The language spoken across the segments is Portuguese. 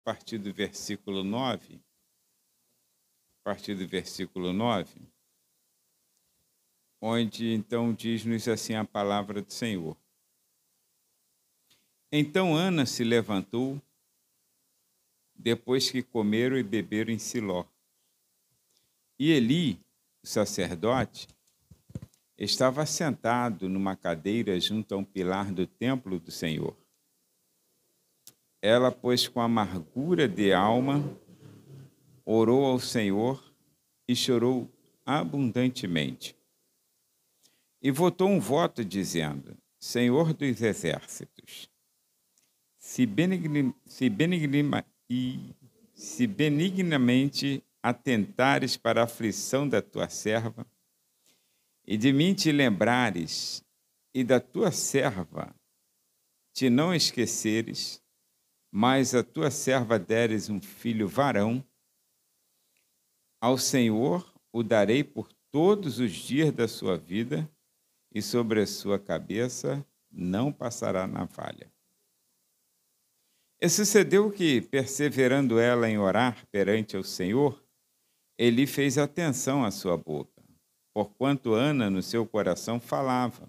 a partir do versículo 9, onde então diz-nos assim a palavra do Senhor. Então Ana se levantou, depois que comeram e beberam em Siló. E Eli, o sacerdote, estava sentado numa cadeira junto a um pilar do templo do Senhor. Ela, pois, com amargura de alma, orou ao Senhor e chorou abundantemente. E votou um voto dizendo: Senhor dos exércitos, se benignamente atentares para a aflição da tua serva, e de mim te lembrares, e da tua serva te não esqueceres, mas a tua serva deres um filho varão, ao Senhor o darei por todos os dias da sua vida, e sobre a sua cabeça não passará navalha. E sucedeu que, perseverando ela em orar perante o Senhor, Eli fez atenção à sua boca, porquanto Ana no seu coração falava,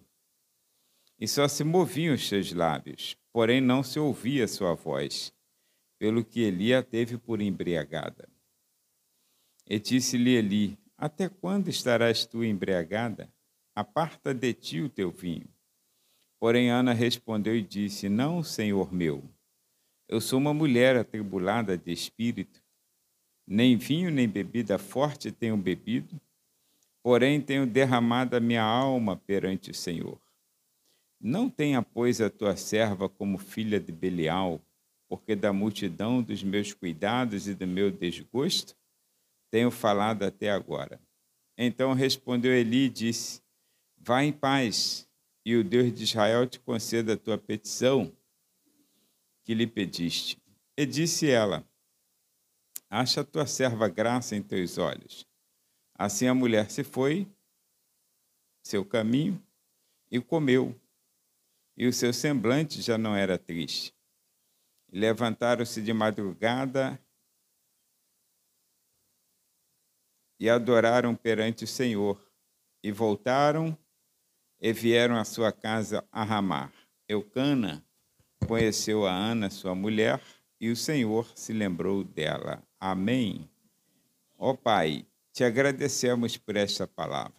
e só se moviam os seus lábios, porém não se ouvia sua voz, pelo que Eli a teve por embriagada. E disse-lhe Eli: Até quando estarás tu embriagada? Aparta de ti o teu vinho. Porém Ana respondeu e disse: Não, Senhor meu, eu sou uma mulher atribulada de espírito, nem vinho nem bebida forte tenho bebido, porém tenho derramado a minha alma perante o Senhor. Não tenha, pois, a tua serva como filha de Belial, porque da multidão dos meus cuidados e do meu desgosto tenho falado até agora. Então respondeu Eli e disse: Vá em paz, e o Deus de Israel te conceda a tua petição que lhe pediste. E disse ela: Acha a tua serva graça em teus olhos. Assim a mulher se foi, seu caminho, e comeu, e o seu semblante já não era triste. E levantaram-se de madrugada e adoraram perante o Senhor, e voltaram e vieram à sua casa a Ramá. Eucana conheceu a Ana, sua mulher, e o Senhor se lembrou dela. Amém. Ó Pai, te agradecemos por esta palavra.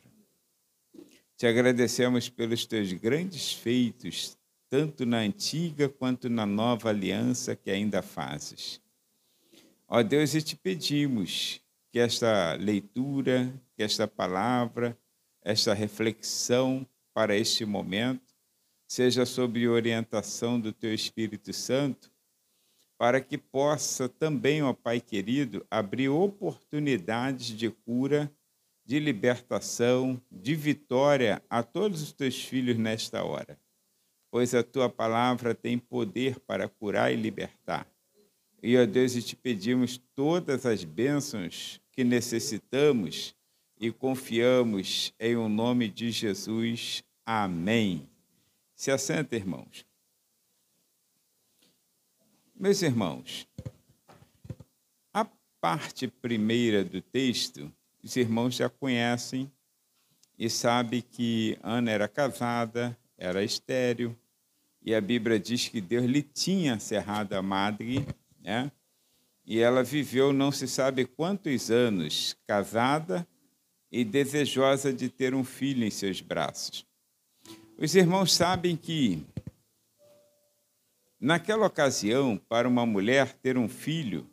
Te agradecemos pelos teus grandes feitos, tanto na antiga quanto na nova aliança que ainda fazes. Ó Deus, e te pedimos que esta leitura, que esta palavra, esta reflexão para este momento, seja sob orientação do Teu Espírito Santo, para que possa também, ó Pai querido, abrir oportunidades de cura, de libertação, de vitória a todos os Teus filhos nesta hora, pois a Tua palavra tem poder para curar e libertar. E, ó Deus, te pedimos todas as bênçãos que necessitamos e confiamos em o nome de Jesus. Amém. Se assenta, irmãos. Meus irmãos, a parte primeira do texto, os irmãos já conhecem e sabem que Ana era casada, era estéril, e a Bíblia diz que Deus lhe tinha cerrado a madre, né? E ela viveu não se sabe quantos anos casada e desejosa de ter um filho em seus braços. Os irmãos sabem que, naquela ocasião, para uma mulher ter um filho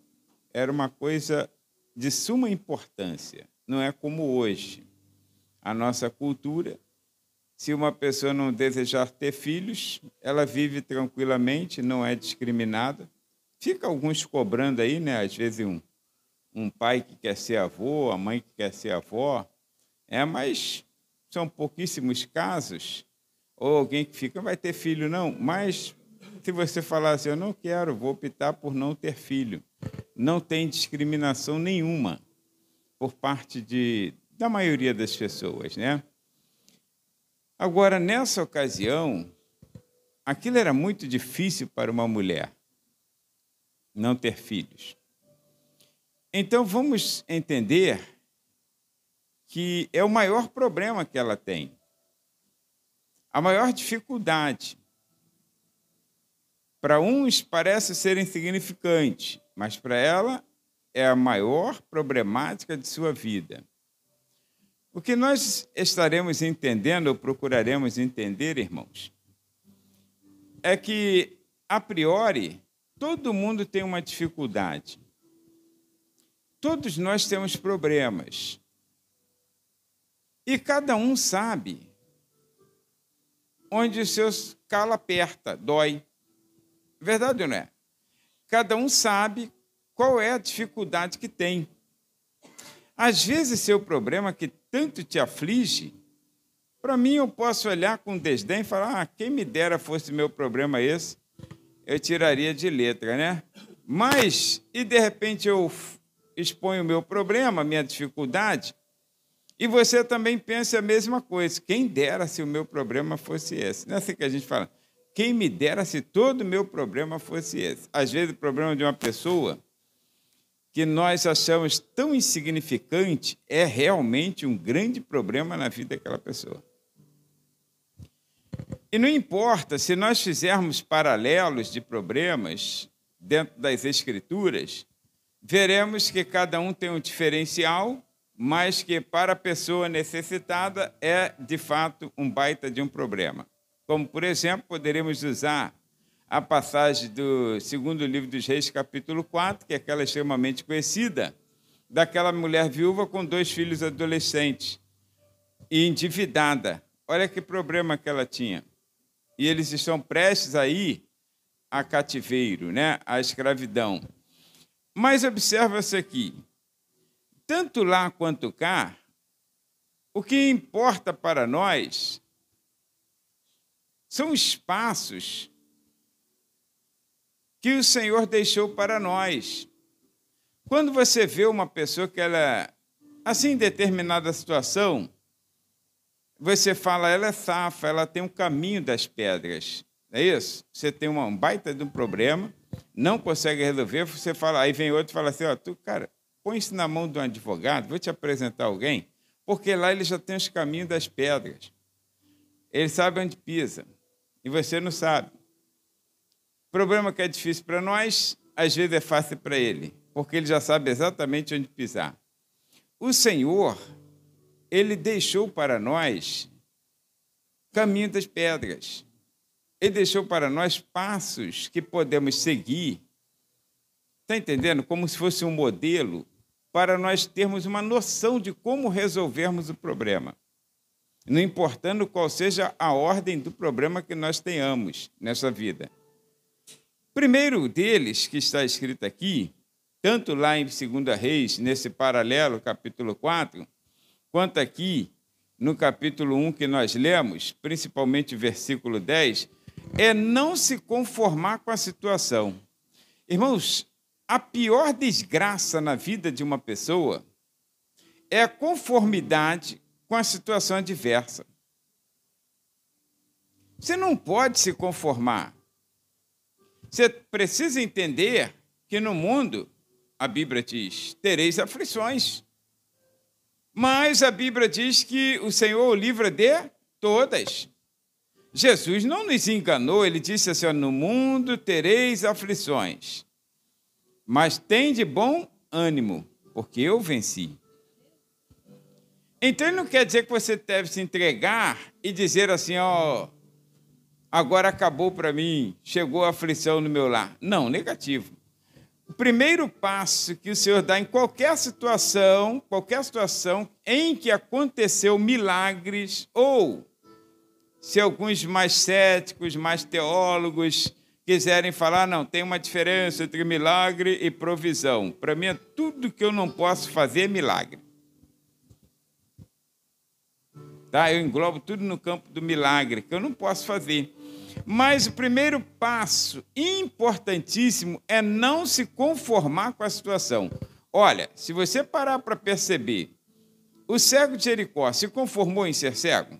era uma coisa de suma importância, não é como hoje. A nossa cultura, se uma pessoa não desejar ter filhos, ela vive tranquilamente, não é discriminada. Fica alguns cobrando aí, né? Às vezes um pai que quer ser avô, a mãe que quer ser avó, mas são pouquíssimos casos. Ou alguém que fica, vai ter filho, não. Mas se você falar assim, eu não quero, vou optar por não ter filho. Não tem discriminação nenhuma por parte da maioria das pessoas, né? Agora, nessa ocasião, aquilo era muito difícil para uma mulher. não ter filhos. Então, vamos entender que é o maior problema que ela tem, a maior dificuldade. Para uns parece ser insignificante, mas para ela é a maior problemática de sua vida. O que nós estaremos entendendo, ou procuraremos entender, irmãos, é que, a priori, todo mundo tem uma dificuldade. Todos nós temos problemas. E cada um sabe onde o seu calo aperta, dói. Verdade ou não é? Cada um sabe qual é a dificuldade que tem. Às vezes, seu problema que tanto te aflige, para mim eu posso olhar com desdém e falar, quem me dera fosse meu problema esse, eu tiraria de letra, né? Mas, e de repente eu exponho o meu problema, a minha dificuldade, e você também pensa a mesma coisa. Quem dera se o meu problema fosse esse. Não é assim que a gente fala. Quem me dera se todo o meu problema fosse esse. Às vezes, o problema de uma pessoa que nós achamos tão insignificante é realmente um grande problema na vida daquela pessoa. E não importa se nós fizermos paralelos de problemas dentro das Escrituras, veremos que cada um tem um diferencial, mas que para a pessoa necessitada é, de fato, um baita de um problema. Como, por exemplo, poderemos usar a passagem do segundo livro dos Reis, capítulo 4, que é aquela extremamente conhecida, daquela mulher viúva com 2 filhos adolescentes e endividada. Olha que problema que ela tinha. E eles estão prestes a ir a cativeiro, né? A escravidão. Mas observa-se aqui, tanto lá quanto cá, o que importa para nós são espaços que o Senhor deixou para nós. Quando você vê uma pessoa que ela, assim, em determinada situação, você fala, ela é safa, ela tem um caminho das pedras. É isso? Você tem um baita de um problema, não consegue resolver, você fala, aí vem outro e fala assim, tu, cara, põe isso na mão de um advogado, vou te apresentar alguém, porque lá ele já tem os caminhos das pedras. Ele sabe onde pisa, e você não sabe. O problema que é difícil para nós, às vezes é fácil para ele, porque ele já sabe exatamente onde pisar. O Senhor, ele deixou para nós caminho das pedras. Ele deixou para nós passos que podemos seguir. Está entendendo? Como se fosse um modelo para nós termos uma noção de como resolvermos o problema. Não importando qual seja a ordem do problema que nós tenhamos nessa vida. O primeiro deles, que está escrito aqui, tanto lá em 2 Reis, nesse paralelo, capítulo 4, quanto aqui no capítulo 1 que nós lemos, principalmente o versículo 10, é não se conformar com a situação. Irmãos, a pior desgraça na vida de uma pessoa é a conformidade com a situação adversa. Você não pode se conformar. Você precisa entender que no mundo, a Bíblia diz, tereis aflições. Mas a Bíblia diz que o Senhor o livra de todas. Jesus não nos enganou, ele disse assim, no mundo tereis aflições, mas tende bom ânimo, porque eu venci. Então, ele não quer dizer que você deve se entregar e dizer assim, agora acabou para mim, chegou a aflição no meu lar. Não, negativo. O primeiro passo que o Senhor dá em qualquer situação em que aconteceu milagres, ou se alguns mais céticos, mais teólogos quiserem falar, não, tem uma diferença entre milagre e provisão. Para mim, tudo que eu não posso fazer é milagre. Tá? Eu englobo tudo no campo do milagre, que eu não posso fazer. Mas o primeiro passo importantíssimo é não se conformar com a situação. Olha, se você parar para perceber, o cego de Jericó se conformou em ser cego,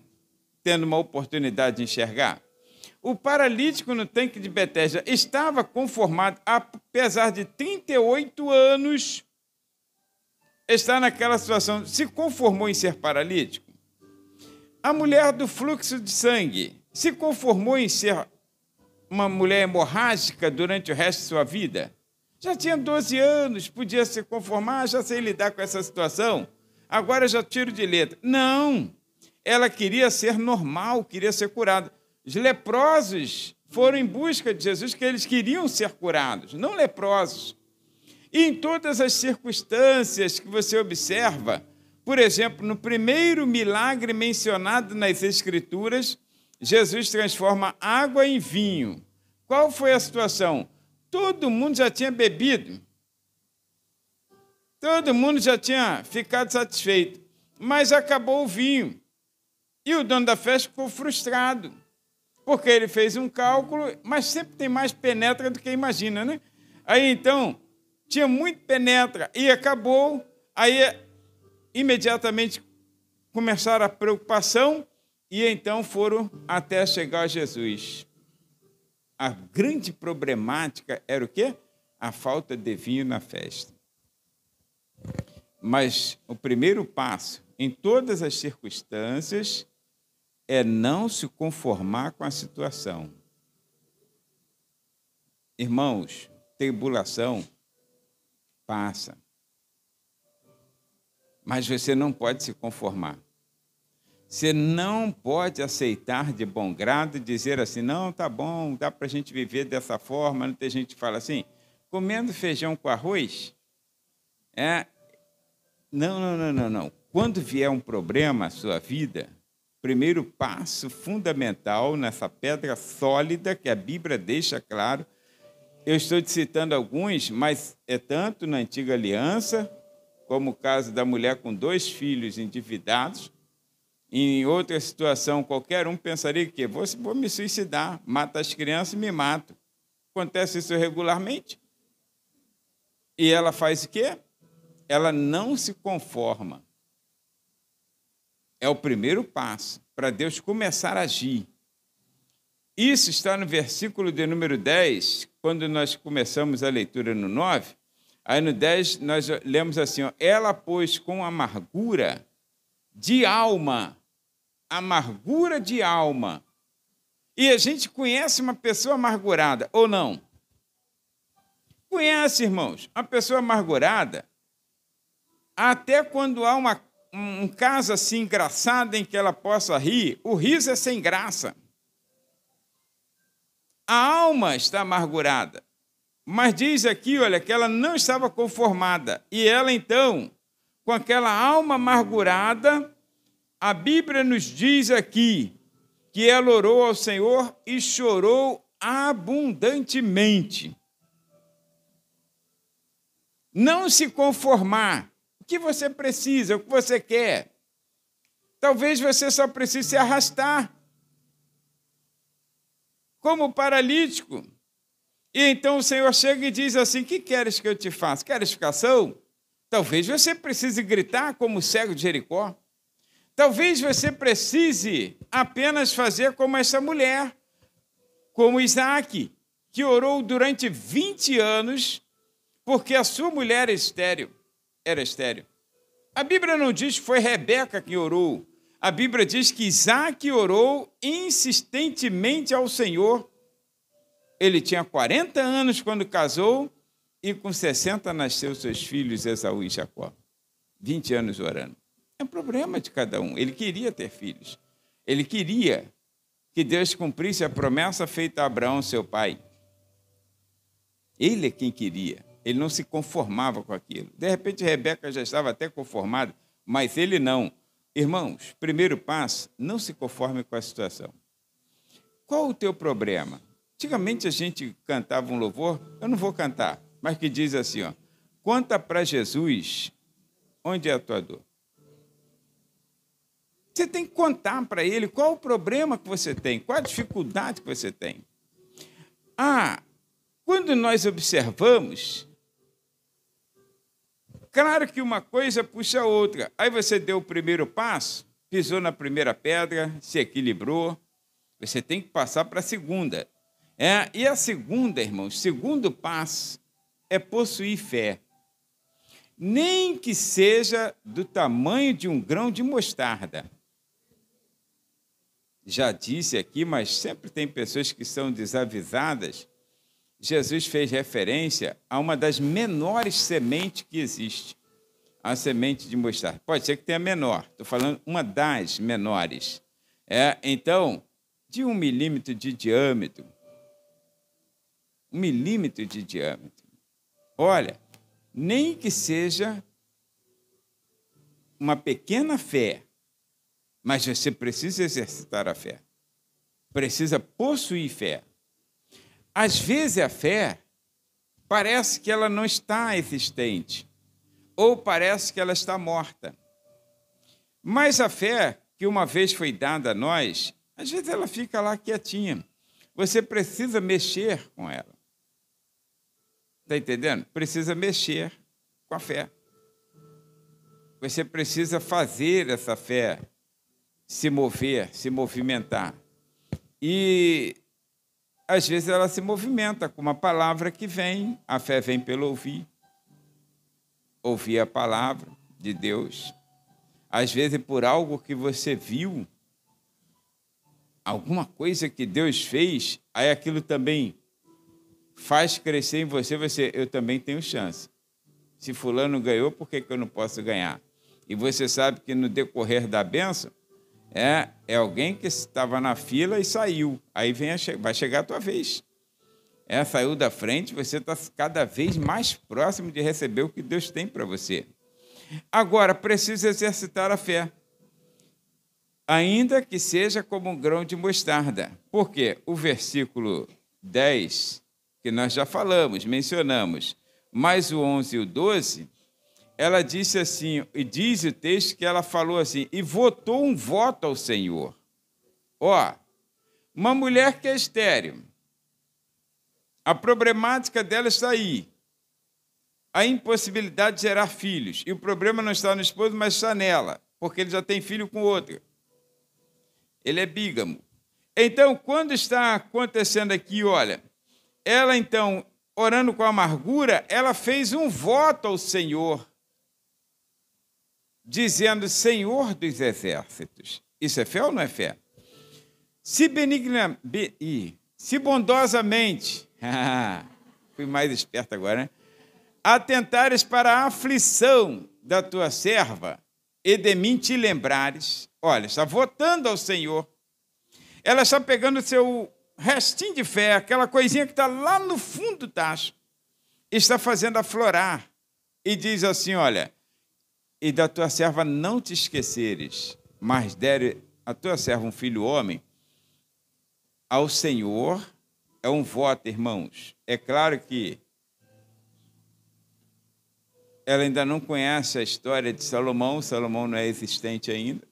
tendo uma oportunidade de enxergar? O paralítico no tanque de Betesda estava conformado, apesar de 38 anos, está naquela situação, se conformou em ser paralítico. A mulher do fluxo de sangue se conformou em ser uma mulher hemorrágica durante o resto de sua vida. Já tinha 12 anos, podia se conformar, já sei lidar com essa situação, agora já tiro de letra. Não, ela queria ser normal, queria ser curada. Os leprosos foram em busca de Jesus, que eles queriam ser curados, não leprosos. E em todas as circunstâncias que você observa, por exemplo, no primeiro milagre mencionado nas Escrituras, Jesus transforma água em vinho. Qual foi a situação? Todo mundo já tinha bebido. Todo mundo já tinha ficado satisfeito. Mas acabou o vinho. E o dono da festa ficou frustrado. Porque ele fez um cálculo, mas sempre tem mais penetra do que imagina, né? Aí, então, tinha muito penetra e acabou. Aí, imediatamente, começaram a preocupação e, então, foram até chegar a Jesus. A grande problemática era o quê? A falta de vinho na festa. Mas o primeiro passo, em todas as circunstâncias, é não se conformar com a situação. Irmãos, tribulação passa. Mas você não pode se conformar. Você não pode aceitar de bom grado e dizer assim, não, tá bom, dá para a gente viver dessa forma. Não tem gente que fala assim, comendo feijão com arroz? Não. Quando vier um problema à sua vida, primeiro passo fundamental nessa pedra sólida que a Bíblia deixa claro, eu estou te citando alguns, mas é tanto na Antiga Aliança, como o caso da mulher com 2 filhos endividados. Em outra situação, qualquer um pensaria que vou me suicidar, mato as crianças e me mato. Acontece isso regularmente. E ela faz o quê? Ela não se conforma. É o primeiro passo para Deus começar a agir. Isso está no versículo de número 10, quando nós começamos a leitura no 9. Aí no 10 nós lemos assim, ó, ela, pois, com amargura de alma, E a gente conhece uma pessoa amargurada, ou não? Conhece, irmãos, uma pessoa amargurada, até quando há um caso assim engraçado em que ela possa rir, o riso é sem graça. A alma está amargurada. Mas diz aqui, olha, que ela não estava conformada. E ela, então, com aquela alma amargurada, a Bíblia nos diz aqui que ela orou ao Senhor e chorou abundantemente. Não se conformar. O que você precisa, o que você quer. Talvez você só precise se arrastar. Como paralítico. E então o Senhor chega e diz assim, o que queres que eu te faça? Queres ficação? Talvez você precise gritar como o cego de Jericó. Talvez você precise apenas fazer como essa mulher, como Isaac, que orou durante 20 anos, porque a sua mulher era estéril. A Bíblia não diz que foi Rebeca que orou. A Bíblia diz que Isaac orou insistentemente ao Senhor. Ele tinha 40 anos quando casou e com 60 nasceu seus filhos Esaú e Jacó. 20 anos orando. É um problema de cada um. Ele queria ter filhos. Ele queria que Deus cumprisse a promessa feita a Abraão, seu pai. Ele é quem queria. Ele não se conformava com aquilo. De repente, Rebeca já estava até conformada, mas ele não. Irmãos, primeiro passo, não se conforme com a situação. Qual o teu problema? Antigamente a gente cantava um louvor, eu não vou cantar, mas que diz assim, ó, conta para Jesus onde é a tua dor. Você tem que contar para ele qual o problema que você tem, qual a dificuldade que você tem. Quando nós observamos, claro que uma coisa puxa a outra. Aí você deu o primeiro passo, pisou na primeira pedra, se equilibrou, Você tem que passar para a segunda. E a segunda, irmãos, o segundo passo é possuir fé. Nem que seja do tamanho de um grão de mostarda. Já disse aqui, mas sempre tem pessoas que são desavisadas. Jesus fez referência a uma das menores sementes que existe, a semente de mostarda. Pode ser que tenha menor, estou falando uma das menores. Então, de 1 milímetro de diâmetro. 1 milímetro de diâmetro. Olha, nem que seja uma pequena fé, mas você precisa exercitar a fé. Precisa possuir fé. Às vezes a fé parece que ela não está existente, ou parece que ela está morta. Mas a fé que uma vez foi dada a nós, às vezes ela fica lá quietinha. Você precisa mexer com ela. Está entendendo? Precisa mexer com a fé. Você precisa fazer essa fé se mover, se movimentar. E, às vezes, ela se movimenta com uma palavra que vem. A fé vem pelo ouvir. Ouvir a palavra de Deus. Às vezes, por algo que você viu, alguma coisa que Deus fez, aí aquilo também faz crescer em você, eu também tenho chance. Se fulano ganhou, por que eu não posso ganhar? E você sabe que no decorrer da bênção, é alguém que estava na fila e saiu. Aí vai chegar a tua vez. Saiu da frente, você está cada vez mais próximo de receber o que Deus tem para você. Agora, precisa exercitar a fé. Ainda que seja como um grão de mostarda. Por quê? O versículo 10, que nós já falamos, mencionamos, mais o 11 e o 12, ela disse assim, e diz o texto que ela falou assim, e votou um voto ao Senhor. Uma mulher que é estéril, a problemática dela está aí, a impossibilidade de gerar filhos, e o problema não está no esposo, mas está nela, porque ele já tem filho com outra. Ele é bígamo. Então, quando está acontecendo aqui, olha, ela então, orando com amargura, ela fez um voto ao Senhor, dizendo, Senhor dos exércitos. Isso é fé ou não é fé? Se bondosamente, fui mais esperto agora, né? Atentares para a aflição da tua serva e de mim te lembrares. Olha, está votando ao Senhor. Ela está pegando o seu restinho de fé, aquela coisinha que está lá no fundo do tacho, está fazendo aflorar. E diz assim, olha, e da tua serva não te esqueceres, mas dere a tua serva um filho homem, ao Senhor é um voto, irmãos. É claro que ela ainda não conhece a história de Salomão, Salomão não é existente ainda,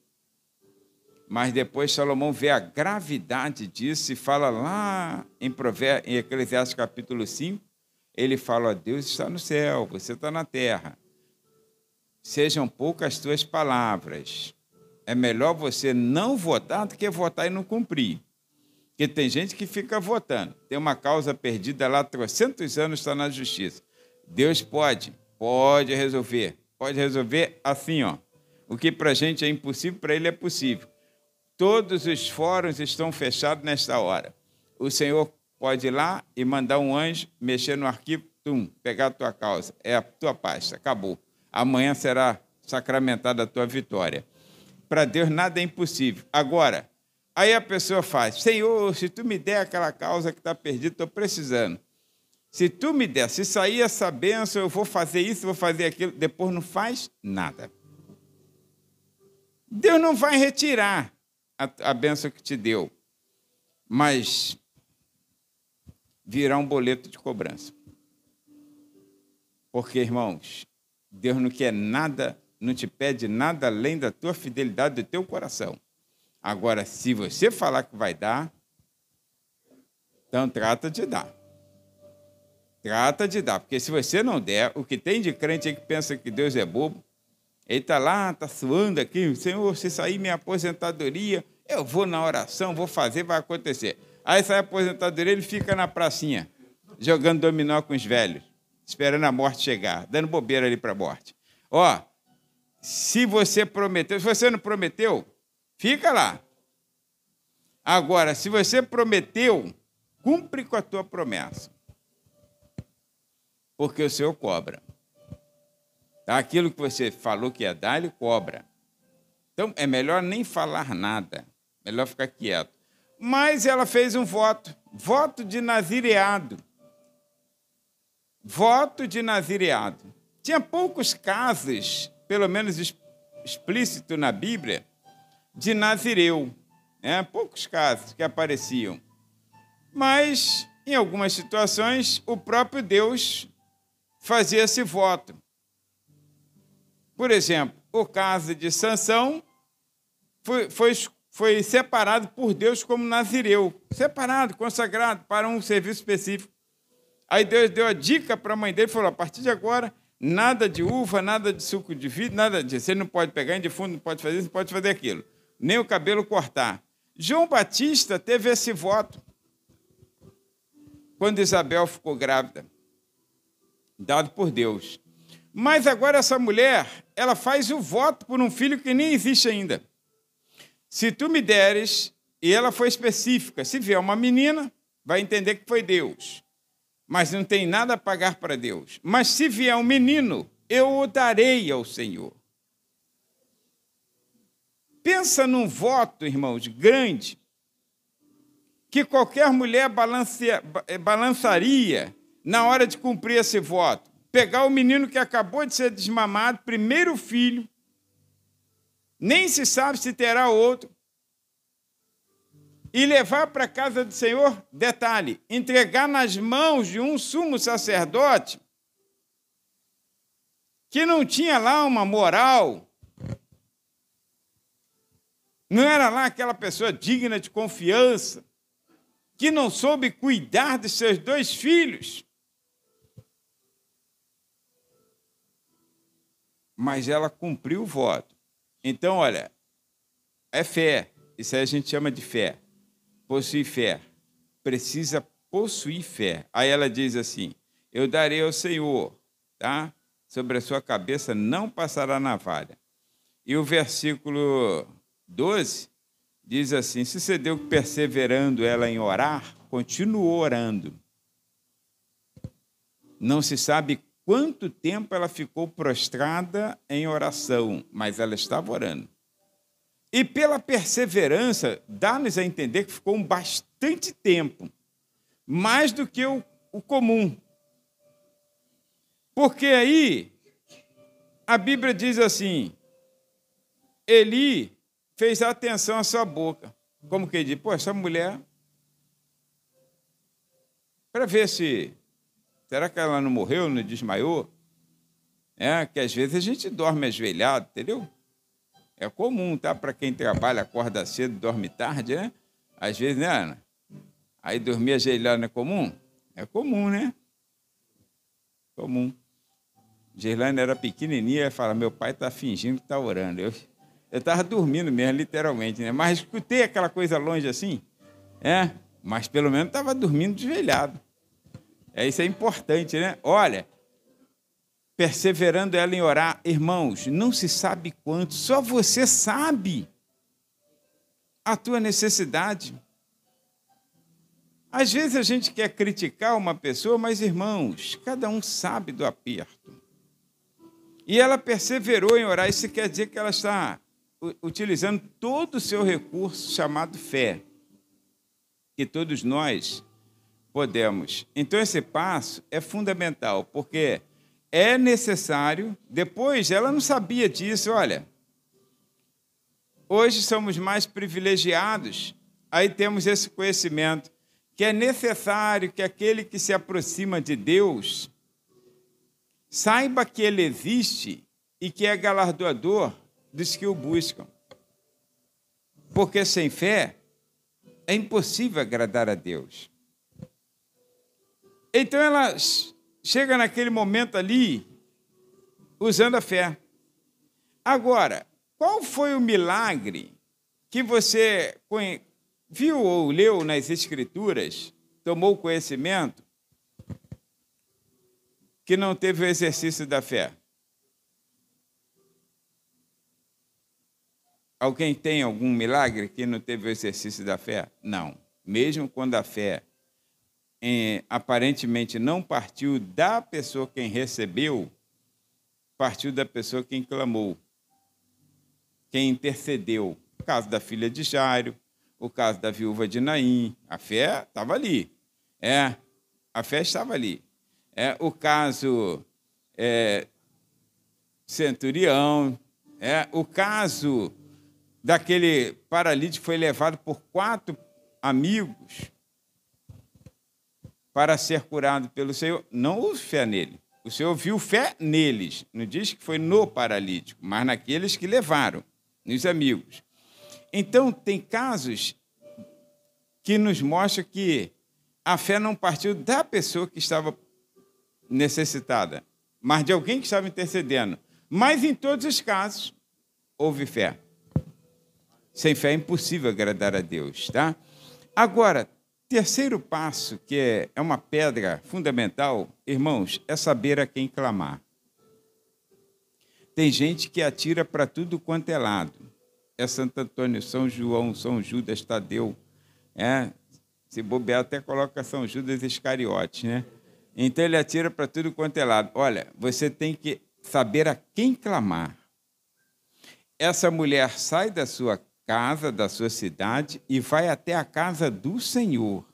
mas depois Salomão vê a gravidade disso e fala lá em Eclesiastes capítulo 5, ele fala, Deus está no céu, você está na terra. Sejam poucas as tuas palavras. É melhor você não votar do que votar e não cumprir. Porque tem gente que fica votando. Tem uma causa perdida lá, 300 anos está na justiça. Deus pode resolver. Pode resolver assim, ó. O que para a gente é impossível, para ele é possível. Todos os fóruns estão fechados nesta hora. O Senhor pode ir lá e mandar um anjo mexer no arquivo, pegar a tua causa. É a tua pasta, acabou. Amanhã será sacramentada a tua vitória. Para Deus nada é impossível. Agora, aí a pessoa faz, Senhor, se tu me der aquela causa que está perdida, estou precisando. Se tu me der, se sair essa bênção, eu vou fazer isso, vou fazer aquilo, depois não faz nada. Deus não vai retirar a bênção que te deu, mas virá um boleto de cobrança. Porque, irmãos, Deus não quer nada, não te pede nada além da tua fidelidade do teu coração. Agora, se você falar que vai dar, então trata de dar. Trata de dar, porque se você não der, o que tem de crente aí que pensa que Deus é bobo, ele está lá, está suando aqui, Senhor, se sair minha aposentadoria, Eu vou na oração, vou fazer, vai acontecer. Aí sai a aposentadoria, ele fica na pracinha, jogando dominó com os velhos, esperando a morte chegar, dando bobeira ali para a morte. Ó, se você prometeu, se você não prometeu, fica lá. Agora, se você prometeu, cumpre com a tua promessa. Porque o Senhor cobra. Aquilo que você falou que ia dar, ele cobra. Então, é melhor nem falar nada. Melhor ficar quieto. Mas ela fez um voto. Voto de nazireado. Voto de nazireado. Tinha poucos casos, pelo menos explícito na Bíblia, de nazireu. Poucos casos que apareciam. Mas, em algumas situações, o próprio Deus fazia esse voto. Por exemplo, o caso de Sansão foi separado por Deus como nazireu, separado, consagrado para um serviço específico. Aí Deus deu a dica para a mãe dele e falou, a partir de agora, nada de uva, nada de suco de vidro, nada disso. Você não pode pegar em defunto, não pode fazer isso, não pode fazer aquilo. Nem o cabelo cortar. João Batista teve esse voto quando Isabel ficou grávida, dado por Deus. Mas agora essa mulher, ela faz o voto por um filho que nem existe ainda. Se tu me deres, e ela foi específica, se vier uma menina, vai entender que foi Deus. Mas não tem nada a pagar para Deus. Mas se vier um menino, eu o darei ao Senhor. Pensa num voto, irmãos, grande, que qualquer mulher balançaria na hora de cumprir esse voto. Pegar o menino que acabou de ser desmamado, primeiro filho, nem se sabe se terá outro, e levar para a casa do Senhor, detalhe, entregar nas mãos de um sumo sacerdote que não tinha lá uma moral, não era lá aquela pessoa digna de confiança, que não soube cuidar de seus 2 filhos. Mas ela cumpriu o voto. Então, olha, é fé. Isso aí a gente chama de fé. Possuir fé. Precisa possuir fé. Aí ela diz assim, eu darei ao Senhor, tá? Sobre a sua cabeça não passará navalha. E o versículo 12 diz assim, sucedeu que perseverando ela em orar, continuou orando. Não se sabe quanto tempo ela ficou prostrada em oração, mas ela estava orando. E pela perseverança, dá-nos a entender que ficou bastante tempo, mais do que o comum. Porque aí, a Bíblia diz assim, Eli fez atenção à sua boca. Como que diz? Pô, essa mulher, para ver se... Será que ela não morreu, não desmaiou? Que às vezes a gente dorme ajoelhado, entendeu? É comum, tá? Para quem trabalha, acorda cedo, dorme tarde, né? Às vezes, né, Ana? Aí dormir ajoelhado não é comum? É comum, né? Comum. Gerlane era pequenininha e falava, meu pai está fingindo que está orando. Eu estava dormindo mesmo, literalmente, né? Mas escutei aquela coisa longe assim, mas pelo menos estava dormindo ajoelhado. Isso é importante, né? Olha, perseverando ela em orar, irmãos, não se sabe quanto, só você sabe a tua necessidade. Às vezes a gente quer criticar uma pessoa, mas, irmãos, cada um sabe do aperto. E ela perseverou em orar, isso quer dizer que ela está utilizando todo o seu recurso chamado fé, que todos nós podemos. Então, esse passo é fundamental, porque é necessário. Depois, ela não sabia disso. Olha, hoje somos mais privilegiados, aí temos esse conhecimento, que é necessário que aquele que se aproxima de Deus saiba que Ele existe e que é galardoador dos que o buscam. Porque sem fé é impossível agradar a Deus. Então, ela chega naquele momento ali, usando a fé. Agora, qual foi o milagre que você viu ou leu nas Escrituras, tomou conhecimento, que não teve o exercício da fé? Alguém tem algum milagre que não teve o exercício da fé? Não. Mesmo quando a fé aparentemente não partiu da pessoa quem recebeu, partiu da pessoa quem clamou, quem intercedeu. O caso da filha de Jairo, o caso da viúva de Naim, a fé estava ali. A fé estava ali. O caso centurião, o caso daquele paralítico que foi levado por 4 amigos para ser curado pelo Senhor. Não houve fé nele. O Senhor viu fé neles. Não diz que foi no paralítico, mas naqueles que levaram, nos amigos. Então, tem casos que nos mostram que a fé não partiu da pessoa que estava necessitada, mas de alguém que estava intercedendo. Mas, em todos os casos, houve fé. Sem fé é impossível agradar a Deus, tá? Agora, terceiro passo, que é uma pedra fundamental, irmãos, é saber a quem clamar. Tem gente que atira para tudo quanto é lado. É Santo Antônio, São João, São Judas Tadeu. Se bobear, até coloca São Judas Iscariotes, né? Então, ele atira para tudo quanto é lado. Olha, você tem que saber a quem clamar. Essa mulher sai da sua casa, da sua cidade, e vai até a casa do Senhor.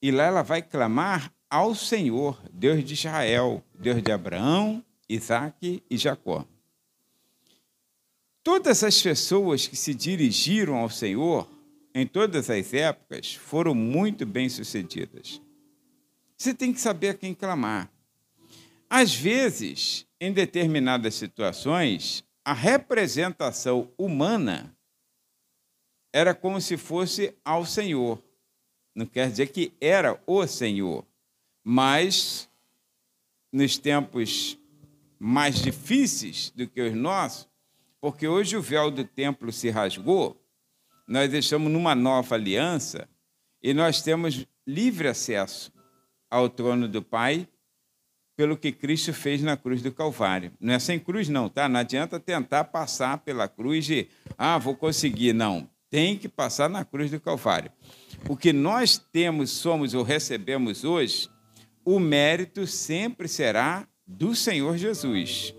E lá ela vai clamar ao Senhor, Deus de Israel, Deus de Abraão, Isaque e Jacó. Todas as pessoas que se dirigiram ao Senhor, em todas as épocas, foram muito bem-sucedidas. Você tem que saber a quem clamar. Às vezes, em determinadas situações, a representação humana era como se fosse ao Senhor. Não quer dizer que era o Senhor, mas nos tempos mais difíceis do que os nossos, porque hoje o véu do templo se rasgou, nós estamos numa nova aliança e nós temos livre acesso ao trono do Pai pelo que Cristo fez na cruz do Calvário. Não é sem cruz, não, tá? Não adianta tentar passar pela cruz e, vou conseguir. Não, tem que passar na cruz do Calvário. O que nós temos, somos ou recebemos hoje, o mérito sempre será do Senhor Jesus.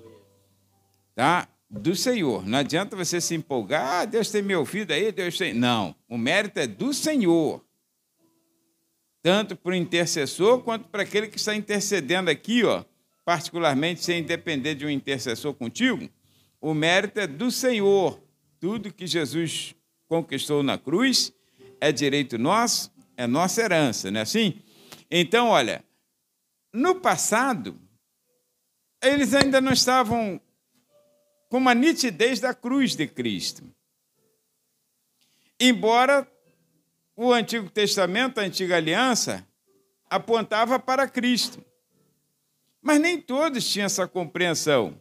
Tá? Do Senhor. Não adianta você se empolgar, Deus tem me ouvido aí, Deus tem... Não, o mérito é do Senhor. Tanto para o intercessor, quanto para aquele que está intercedendo aqui, particularmente sem depender de um intercessor contigo, o mérito é do Senhor. Tudo que Jesus conquistou na cruz é direito nosso, é nossa herança, não é assim? Então, olha, no passado, eles ainda não estavam com uma nitidez da cruz de Cristo. Embora o Antigo Testamento, a Antiga Aliança, apontava para Cristo. Mas nem todos tinham essa compreensão.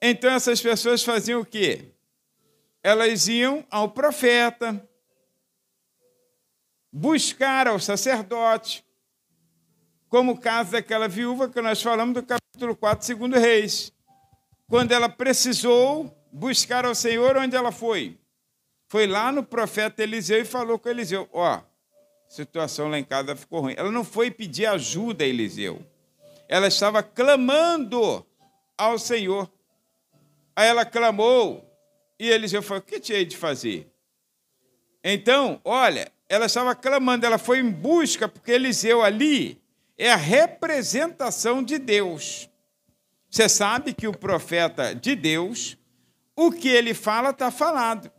Então, essas pessoas faziam o quê? Elas iam ao profeta, buscar ao sacerdote, como o caso daquela viúva que nós falamos do capítulo 4, 2 Reis. Quando ela precisou buscar ao Senhor, onde ela foi? Foi lá no profeta Eliseu e falou com Eliseu, a situação lá em casa ficou ruim. Ela não foi pedir ajuda a Eliseu. Ela estava clamando ao Senhor. Aí ela clamou e Eliseu falou, o que te hei de fazer? Então, olha, ela estava clamando, ela foi em busca, porque Eliseu ali é a representação de Deus. Você sabe que o profeta de Deus, o que ele fala está falado.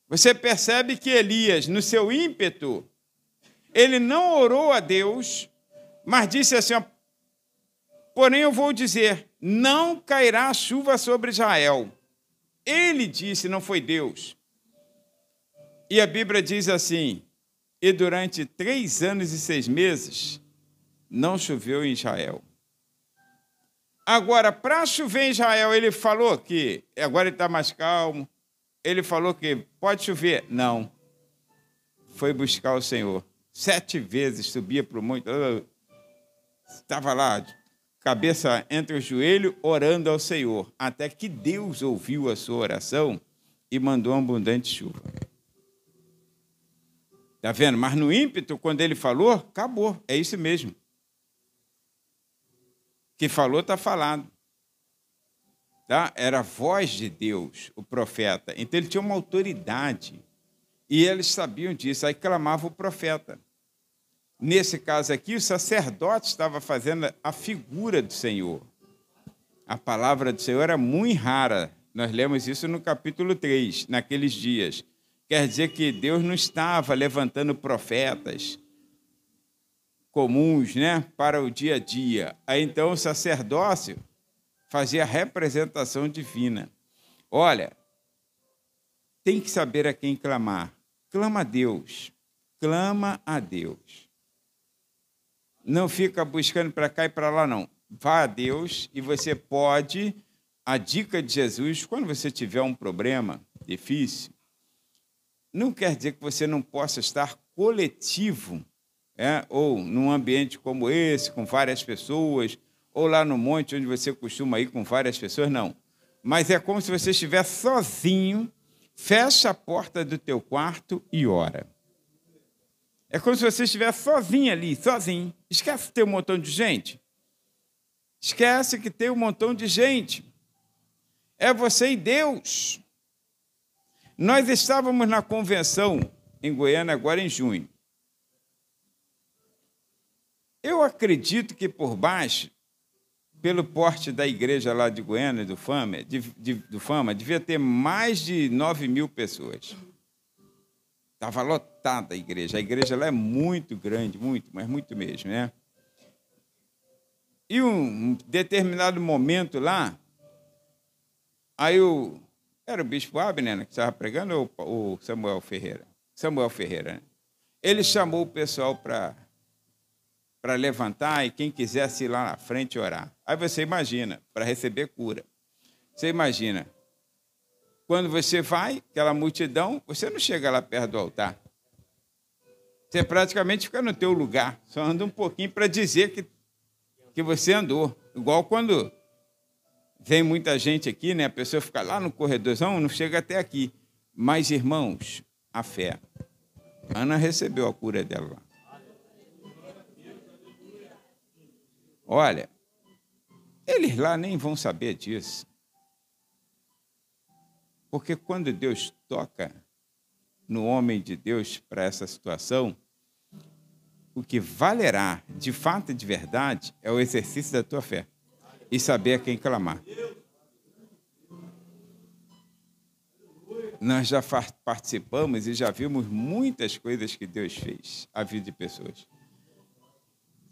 Você percebe que Elias, no seu ímpeto, ele não orou a Deus, mas disse assim, porém eu vou dizer, não cairá chuva sobre Israel. Ele disse, não foi Deus. E a Bíblia diz assim, e durante 3 anos e 6 meses não choveu em Israel. Agora, para chover em Israel, ele falou que agora ele está mais calmo. Ele falou que pode chover. Não. Foi buscar o Senhor. 7 vezes subia para o monte. Estava lá, cabeça entre os joelhos, orando ao Senhor. Até que Deus ouviu a sua oração e mandou abundante chuva. Está vendo? Mas no ímpeto, quando ele falou, acabou. É isso mesmo. Que falou, está falado. Tá? Era a voz de Deus, o profeta. Então ele tinha uma autoridade. E eles sabiam disso. Aí clamava o profeta. Nesse caso aqui, o sacerdote estava fazendo a figura do Senhor. A palavra do Senhor era muito rara. Nós lemos isso no capítulo 3, naqueles dias. Quer dizer que Deus não estava levantando profetas comuns, né, para o dia a dia. Aí, então, o sacerdócio fazia a representação divina. Olha, tem que saber a quem clamar. Clama a Deus. Clama a Deus. Não fica buscando para cá e para lá, não. Vá a Deus e você pode... A dica de Jesus, quando você tiver um problema difícil, não quer dizer que você não possa estar coletivo, ou num ambiente como esse, com várias pessoas, ou lá no monte onde você costuma ir com várias pessoas, não. Mas é como se você estivesse sozinho, fecha a porta do teu quarto e ora. É como se você estivesse sozinho ali, sozinho. Esquece que tem um montão de gente. Esquece que tem um montão de gente. É você e Deus. Nós estávamos na convenção em Goiânia agora em junho. Eu acredito que por baixo, pelo porte da igreja lá de Goiânia, do Fama, devia ter mais de 9.000 pessoas. Estava lotada a igreja. A igreja lá é muito grande, muito, mas muito mesmo, né? E um determinado momento lá, aí era o bispo Abner, né, que estava pregando, ou o Samuel Ferreira? Samuel Ferreira, né? Ele chamou o pessoal para levantar e quem quisesse ir lá na frente orar. Aí você imagina, para receber cura. Você imagina, quando você vai, aquela multidão, você não chega lá perto do altar. Você praticamente fica no teu lugar, só anda um pouquinho para dizer que você andou. Igual quando vem muita gente aqui, né? A pessoa fica lá no corredorzão, não chega até aqui. Mas, irmãos, a fé. Ana recebeu a cura dela lá. Olha, eles lá nem vão saber disso. Porque quando Deus toca no homem de Deus para essa situação, o que valerá, de fato e de verdade, é o exercício da tua fé e saber a quem clamar. Nós já participamos e já vimos muitas coisas que Deus fez à vida de pessoas.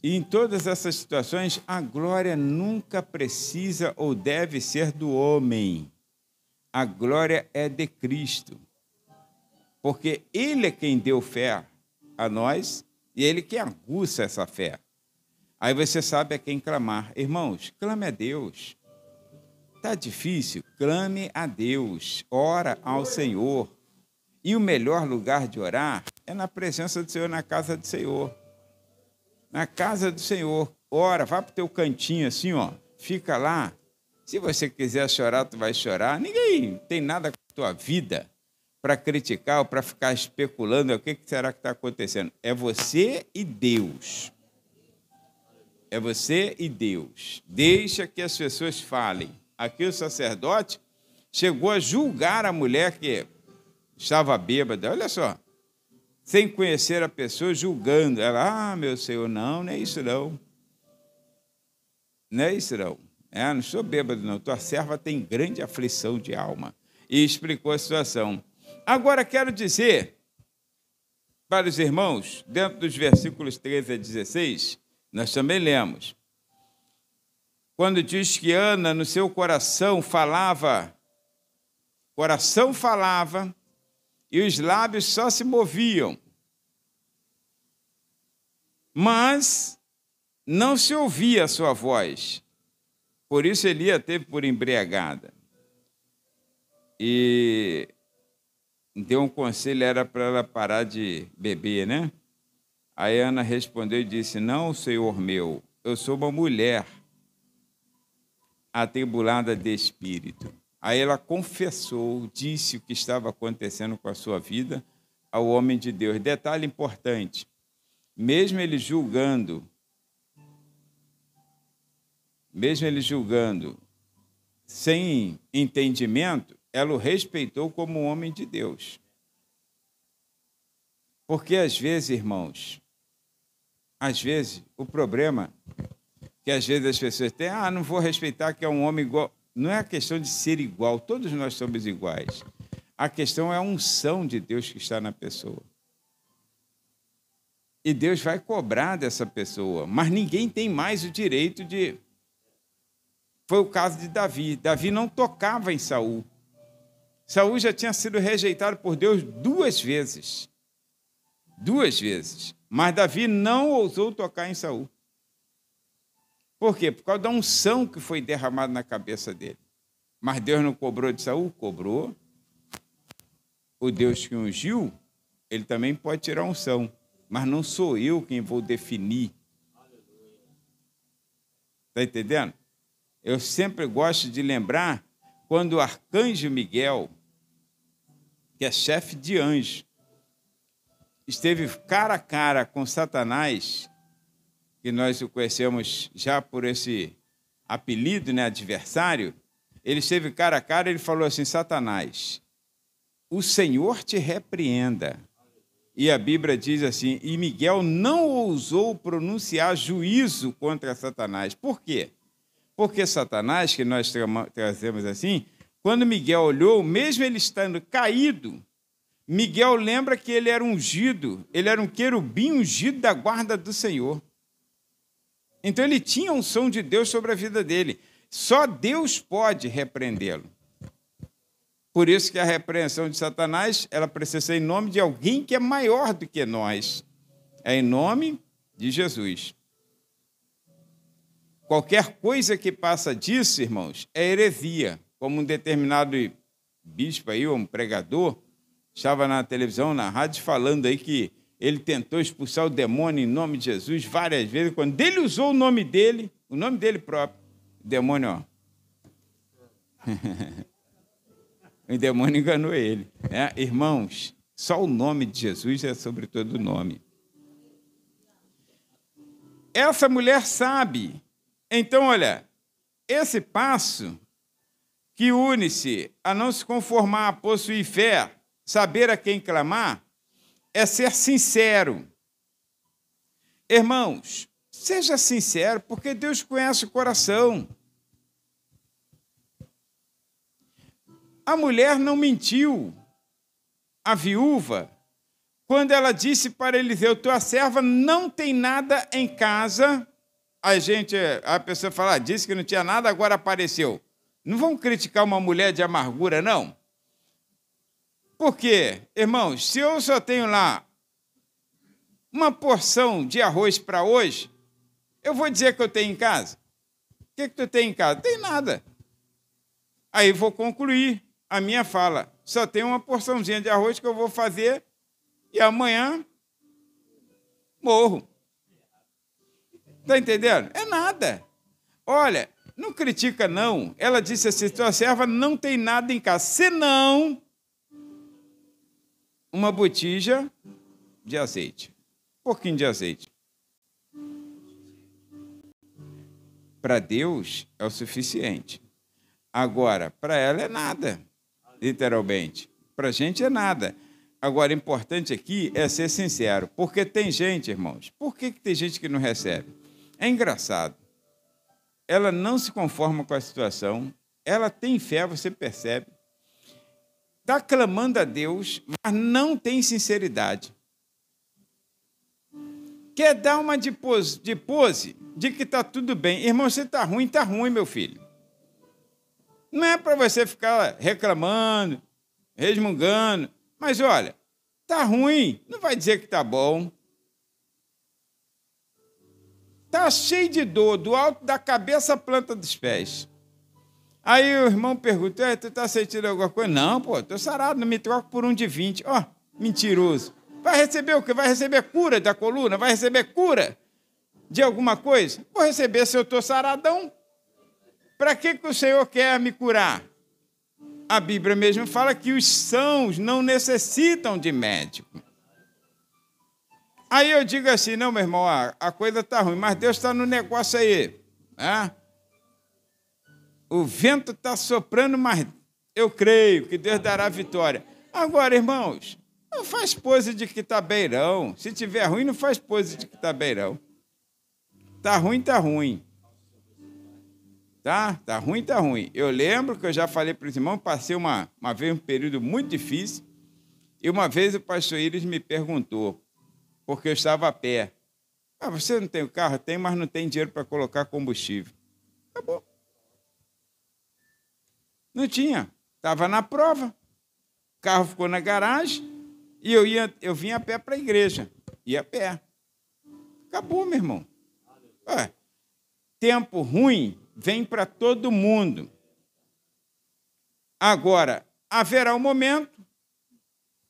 E em todas essas situações, a glória nunca precisa ou deve ser do homem. A glória é de Cristo. Porque Ele é quem deu fé a nós e Ele que aguça essa fé. Aí você sabe a quem clamar. Irmãos, clame a Deus. Está difícil? Clame a Deus. Ora ao Senhor. E o melhor lugar de orar é na presença do Senhor, na casa do Senhor. Na casa do Senhor. Ora, vá para o teu cantinho assim, ó. Fica lá. Se você quiser chorar, tu vai chorar. Ninguém tem nada com a tua vida para criticar ou para ficar especulando o que será que está acontecendo. É você e Deus. É você e Deus. Deixa que as pessoas falem. Aqui o sacerdote chegou a julgar a mulher que estava bêbada. Olha só. Sem conhecer a pessoa, julgando. Ela, meu Senhor, não é isso não. Não é isso não. Não sou bêbado não. Tua serva tem grande aflição de alma. E explicou a situação. Agora quero dizer para os irmãos, dentro dos versículos 13 a 16, nós também lemos. Quando diz que Ana, no seu coração falava e os lábios só se moviam, mas não se ouvia a sua voz. Por isso Eli a teve por embriagada. E deu um conselho, era para ela parar de beber, né? Aí Ana respondeu e disse: não, senhor meu, eu sou uma mulher atribulada de espírito. Aí ela confessou, disse o que estava acontecendo com a sua vida ao homem de Deus. Detalhe importante, mesmo ele julgando sem entendimento, ela o respeitou como um homem de Deus. Porque às vezes, irmãos, o problema que às vezes as pessoas têm, não vou respeitar que é um homem igual. Não é a questão de ser igual, todos nós somos iguais. A questão é a unção de Deus que está na pessoa. E Deus vai cobrar dessa pessoa, mas ninguém tem mais o direito de... Foi o caso de Davi. Davi não tocava em Saul. Saul já tinha sido rejeitado por Deus 2 vezes. 2 vezes. Mas Davi não ousou tocar em Saul. Por quê? Por causa da unção que foi derramada na cabeça dele. Mas Deus não cobrou de Saul? Cobrou. O Deus que ungiu, ele também pode tirar a unção. Mas não sou eu quem vou definir. Está entendendo? Eu sempre gosto de lembrar quando o arcanjo Miguel, que é chefe de anjo, esteve cara a cara com Satanás, que nós o conhecemos já por esse apelido, né, adversário. Ele esteve cara a cara e ele falou assim: Satanás, o Senhor te repreenda. E a Bíblia diz assim: e Miguel não ousou pronunciar juízo contra Satanás. Por quê? Porque Satanás, que nós trazemos assim, quando Miguel olhou, mesmo ele estando caído, Miguel lembra que ele era ungido, ele era um querubim ungido da guarda do Senhor. Então ele tinha a unção de Deus sobre a vida dele. Só Deus pode repreendê-lo. Por isso que a repreensão de Satanás, ela precisa ser em nome de alguém que é maior do que nós. É em nome de Jesus. Qualquer coisa que passa disso, irmãos, é heresia. Como um determinado bispo aí, um pregador, estava na televisão, na rádio, falando aí que ele tentou expulsar o demônio em nome de Jesus várias vezes. Quando ele usou o nome dele próprio, o demônio, ó. O demônio enganou ele. Né? Irmãos, só o nome de Jesus é sobre todo nome. Essa mulher sabe. Então, olha, esse passo que une-se a não se conformar, a possuir fé, saber a quem clamar, é ser sincero. Irmãos, seja sincero, porque Deus conhece o coração. A mulher não mentiu, a viúva, quando ela disse para Eliseu: tua serva não tem nada em casa. A pessoa fala: disse que não tinha nada, agora apareceu. Não vamos criticar uma mulher de amargura, não? Por quê? Irmãos, se eu só tenho lá uma porção de arroz para hoje, eu vou dizer que eu tenho em casa? O que tu tem em casa? Não tem nada. Aí vou concluir a minha fala. Só tem uma porçãozinha de arroz que eu vou fazer e amanhã morro. Está entendendo? É nada. Olha, não critica, não. Ela disse assim: tua serva não tem nada em casa, senão uma botija de azeite. Um pouquinho de azeite. Para Deus é o suficiente. Agora, para ela é nada, literalmente. Para a gente é nada. Agora, o importante aqui é ser sincero, porque tem gente, irmãos, por que tem gente que não recebe? É engraçado. Ela não se conforma com a situação, ela tem fé, você percebe. Está clamando a Deus, mas não tem sinceridade. Quer dar uma de pose de que está tudo bem. Irmão, você está ruim, meu filho. Não é para você ficar reclamando, resmungando. Mas, olha, está ruim, não vai dizer que está bom. Está cheio de dor, do alto da cabeça à planta dos pés. Aí o irmão pergunta, tu está sentindo alguma coisa? Não, pô, estou sarado, não me troco por um de 20. Ó, mentiroso. Vai receber o quê? Vai receber cura da coluna? Vai receber cura de alguma coisa? Vou receber se eu estou saradão. Para que o Senhor quer me curar? A Bíblia mesmo fala que os sãos não necessitam de médico. Aí eu digo assim, não, meu irmão, a coisa está ruim, mas Deus está no negócio aí. Né? O vento está soprando, mas eu creio que Deus dará vitória. Agora, irmãos, não faz pose de que está bem, não. Se tiver ruim, não faz pose de que está bem, não. Está ruim, está ruim. Tá ruim, tá ruim. Eu lembro que eu já falei para os irmãos, passei uma vez um período muito difícil, e uma vez o pastor Iris me perguntou, porque eu estava a pé. Você não tem o carro? Tem, mas não tem dinheiro para colocar combustível. Acabou. Não tinha. Estava na prova. O carro ficou na garagem e eu vim a pé para a igreja. Ia a pé. Acabou, meu irmão. Tempo ruim vem para todo mundo. Agora, haverá um momento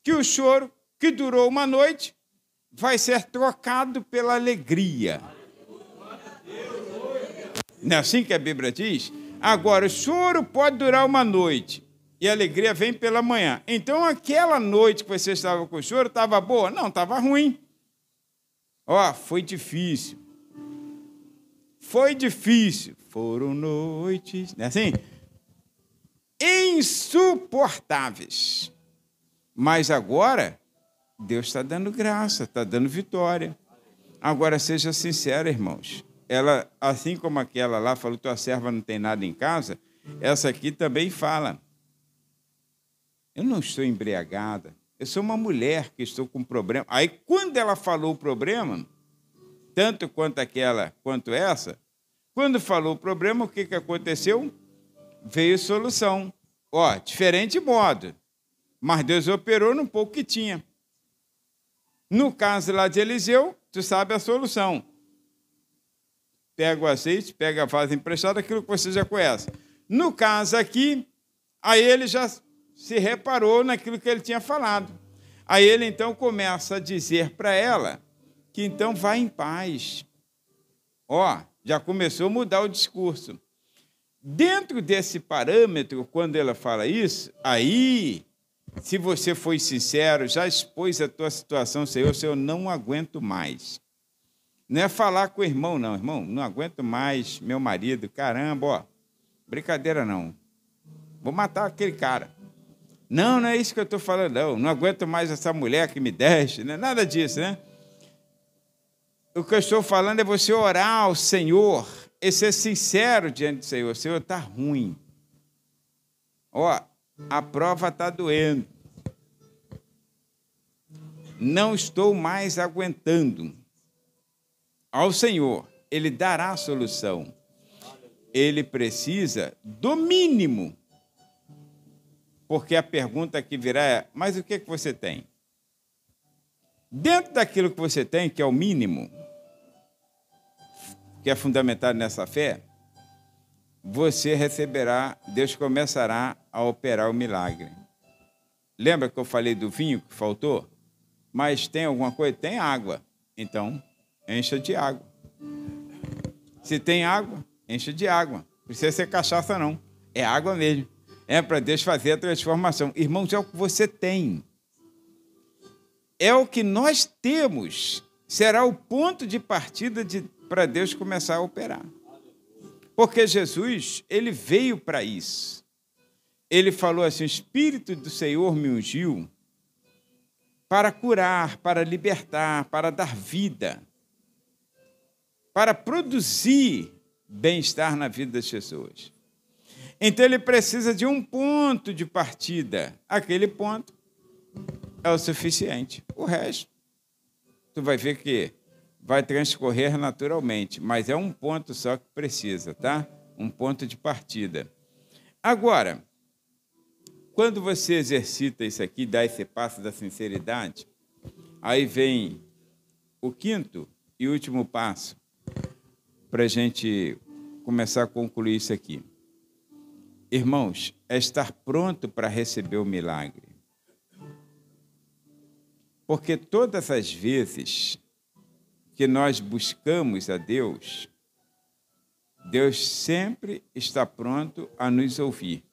que o choro, que durou uma noite, vai ser trocado pela alegria. Não é assim que a Bíblia diz? Agora, o choro pode durar uma noite e a alegria vem pela manhã. Então, aquela noite que você estava com o choro, estava boa? Não, estava ruim. Foi difícil. Foi difícil. Foram noites, não é assim? Insuportáveis. Mas agora, Deus está dando graça, está dando vitória. Agora, seja sincero, irmãos. Ela, assim como aquela lá falou, tua serva não tem nada em casa, essa aqui também fala. Eu não estou embriagada, eu sou uma mulher que estou com problema. Aí, quando ela falou o problema, tanto quanto aquela, quanto essa, quando falou o problema, o que aconteceu? Veio solução. Diferente modo, mas Deus operou no pouco que tinha. No caso lá de Eliseu, tu sabe a solução. Pega o azeite, pega a vaso emprestado, aquilo que você já conhece. No caso aqui, aí ele já se reparou naquilo que ele tinha falado. Aí ele então começa a dizer para ela que então vai em paz. Já começou a mudar o discurso. Dentro desse parâmetro, quando ela fala isso, aí, se você foi sincero, já expôs a tua situação, Senhor, eu não aguento mais. Não é falar com o irmão, não. Irmão, não aguento mais meu marido. Caramba, brincadeira não. Vou matar aquele cara. Não é isso que eu estou falando, não. Não aguento mais essa mulher que me deixa. Não é nada disso, né? O que eu estou falando é você orar ao Senhor e ser sincero diante do Senhor. Senhor, está ruim. A prova está doendo. Não estou mais aguentando. Ao Senhor, Ele dará a solução. Ele precisa do mínimo. Porque a pergunta que virá é, mas o que você tem? Dentro daquilo que você tem, que é o mínimo, que é fundamentado nessa fé, você receberá, Deus começará a operar o milagre. Lembra que eu falei do vinho que faltou? Mas tem alguma coisa? Tem água. Então, encha de água. Se tem água, encha de água. Não precisa ser cachaça, não. É água mesmo. É para Deus fazer a transformação. Irmãos, é o que você tem. É o que nós temos. Será o ponto de partida para Deus começar a operar. Porque Jesus, ele veio para isso. Ele falou assim, o Espírito do Senhor me ungiu para curar, para libertar, para dar vida, para produzir bem-estar na vida das pessoas. Então, ele precisa de um ponto de partida. Aquele ponto é o suficiente. O resto, tu vai ver que vai transcorrer naturalmente, mas é um ponto só que precisa, tá? Um ponto de partida. Agora, quando você exercita isso aqui, dá esse passo da sinceridade, aí vem o quinto e último passo. para a gente começar a concluir isso aqui. Irmãos, é estar pronto para receber o milagre. Porque todas as vezes que nós buscamos a Deus, Deus sempre está pronto a nos ouvir.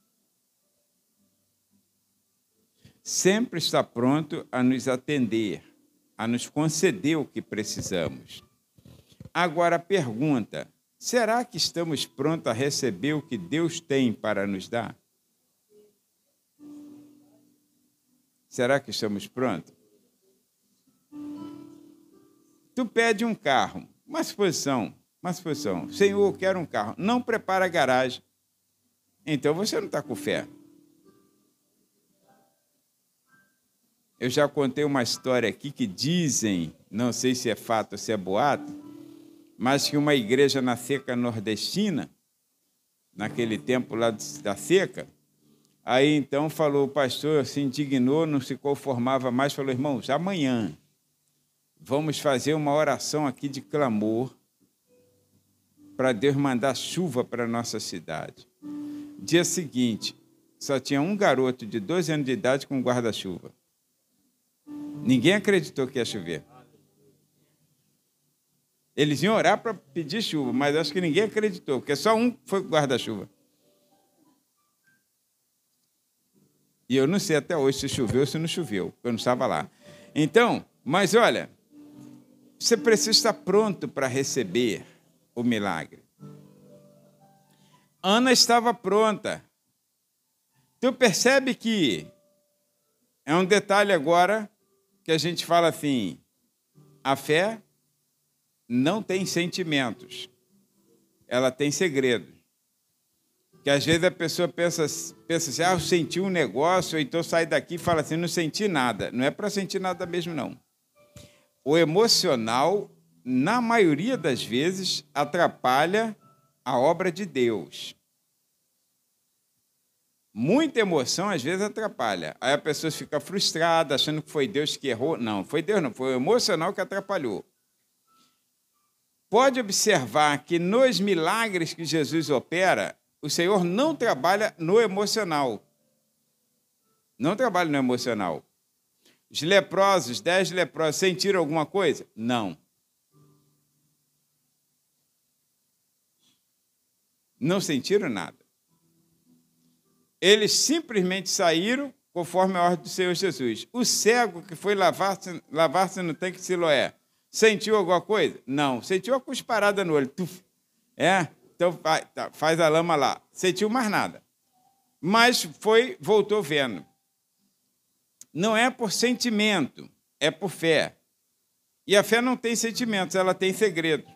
Sempre está pronto a nos atender, a nos conceder o que precisamos. Agora, pergunta: será que estamos prontos a receber o que Deus tem para nos dar? Será que estamos prontos? Tu pede um carro, uma suposição. Senhor, eu quero um carro. Não prepara a garagem. Então você não está com fé. Eu já contei uma história aqui que dizem, não sei se é fato ou se é boato, mas que uma igreja na seca nordestina, naquele tempo lá da seca, aí então falou, o pastor se indignou, não se conformava mais, falou, irmãos, amanhã vamos fazer uma oração aqui de clamor para Deus mandar chuva para a nossa cidade. Dia seguinte, só tinha um garoto de 12 anos de idade com guarda-chuva. Ninguém acreditou que ia chover. Eles iam orar para pedir chuva, mas acho que ninguém acreditou, porque só um foi com guarda-chuva. E eu não sei até hoje se choveu ou se não choveu, porque eu não estava lá. Então, mas olha, você precisa estar pronto para receber o milagre. Ana estava pronta. Tu percebe que é um detalhe agora que a gente fala assim, a fé não tem sentimentos, ela tem segredos. Que às vezes a pessoa pensa assim, eu senti um negócio, então sai daqui e fala assim, não senti nada. Não é para sentir nada mesmo, não. O emocional, na maioria das vezes, atrapalha a obra de Deus. Muita emoção, às vezes, atrapalha. Aí a pessoa fica frustrada, achando que foi Deus que errou. Não, foi Deus não, foi o emocional que atrapalhou. Pode observar que nos milagres que Jesus opera, o Senhor não trabalha no emocional. Não trabalha no emocional. Os leprosos, 10 leprosos, sentiram alguma coisa? Não. Não sentiram nada. Eles simplesmente saíram conforme a ordem do Senhor Jesus. O cego que foi lavar-se no tanque de Siloé, sentiu alguma coisa? Não. Sentiu uma cusparada no olho. Tuf. Então faz a lama lá. Sentiu mais nada. Mas voltou vendo. Não é por sentimento, é por fé. E a fé não tem sentimentos, ela tem segredo.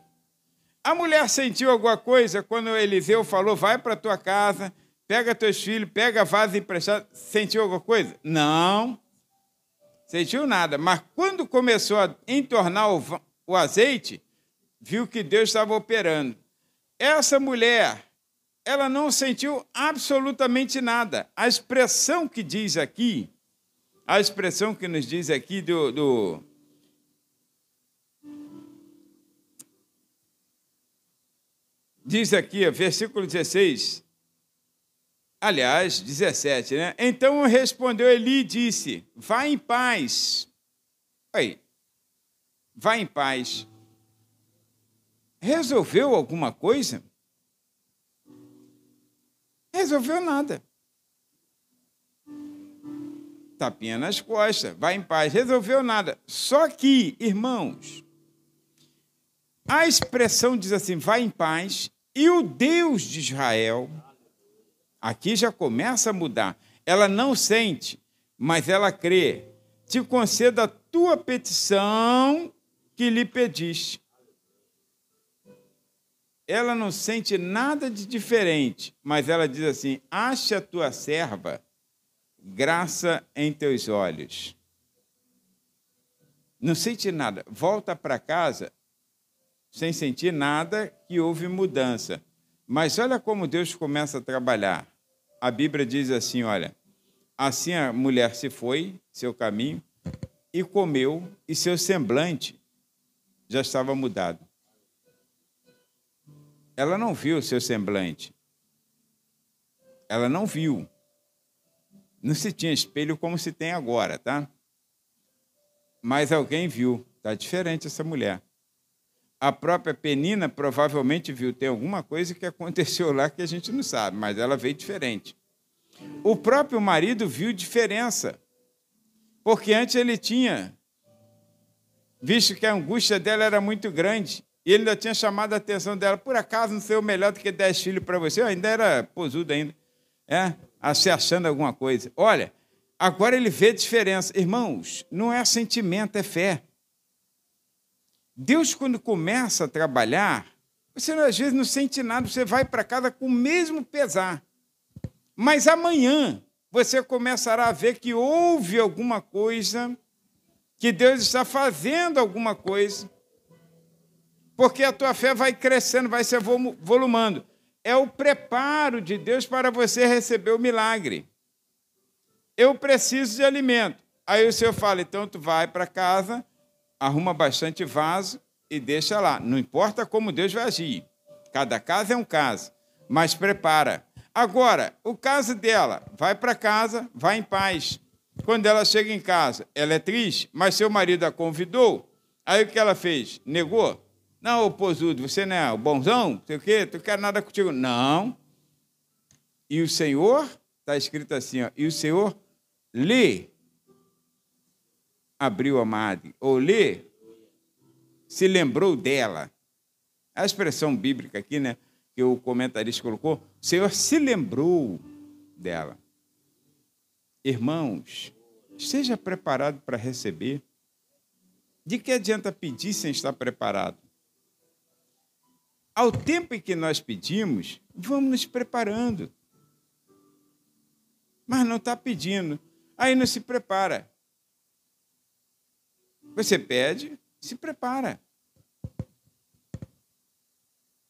A mulher sentiu alguma coisa quando Eliseu falou, vai para a tua casa, pega teus filhos, pega a vaso emprestado. Sentiu alguma coisa? Não. Sentiu nada. Mas quando começou a entornar o azeite, viu que Deus estava operando. Essa mulher, ela não sentiu absolutamente nada. A expressão que diz aqui, a expressão que nos diz aqui diz aqui, versículo 16, aliás, 17, né? Então respondeu Eli e disse, vá em paz. Aí, vá em paz. Resolveu alguma coisa? Resolveu nada. Tapinha nas costas, vai em paz, resolveu nada. Só que, irmãos, a expressão diz assim, vai em paz, e o Deus de Israel, aqui já começa a mudar. Ela não sente, mas ela crê. Te conceda a tua petição que lhe pediste. Ela não sente nada de diferente, mas ela diz assim, ache a tua serva graça em teus olhos. Não sente nada. Volta para casa sem sentir nada, que houve mudança. Mas olha como Deus começa a trabalhar. A Bíblia diz assim, olha, assim a mulher se foi, seu caminho, e comeu, e seu semblante já estava mudado. Ela não viu o seu semblante. Ela não viu. Não se tinha espelho como se tem agora, tá? Mas alguém viu. Está diferente essa mulher. A própria Penina provavelmente viu. Tem alguma coisa que aconteceu lá que a gente não sabe, mas ela veio diferente. O próprio marido viu diferença. Porque antes ele tinha visto que a angústia dela era muito grande. E ele ainda tinha chamado a atenção dela. Por acaso não saiu melhor do que 10 filhos para você? Eu ainda era posudo ainda. Se achando alguma coisa. Olha, agora ele vê a diferença. Irmãos, não é sentimento, é fé. Deus, quando começa a trabalhar, você às vezes não sente nada, você vai para casa com o mesmo pesar. Mas amanhã você começará a ver que houve alguma coisa, que Deus está fazendo alguma coisa, porque a tua fé vai crescendo, vai se volumando. É o preparo de Deus para você receber o milagre. Eu preciso de alimento. Aí o Senhor fala, então tu vai para casa, arruma bastante vaso e deixa lá. Não importa como Deus vai agir. Cada caso é um caso, mas prepara. Agora, o caso dela, vai para casa, vai em paz. Quando ela chega em casa, ela é triste, mas seu marido a convidou. Aí o que ela fez? Negou? Não, ô posudo, você não é o bonzão? Não sei o quê, tu quer nada contigo. Não. E o Senhor, está escrito assim, ó, e o Senhor lhe abriu a madre, ou lhe se lembrou dela. A expressão bíblica aqui, né, que o comentarista colocou, o Senhor se lembrou dela. Irmãos, esteja preparado para receber. De que adianta pedir sem estar preparado? Ao tempo em que nós pedimos, vamos nos preparando. Mas não está pedindo. Aí não se prepara. Você pede, se prepara.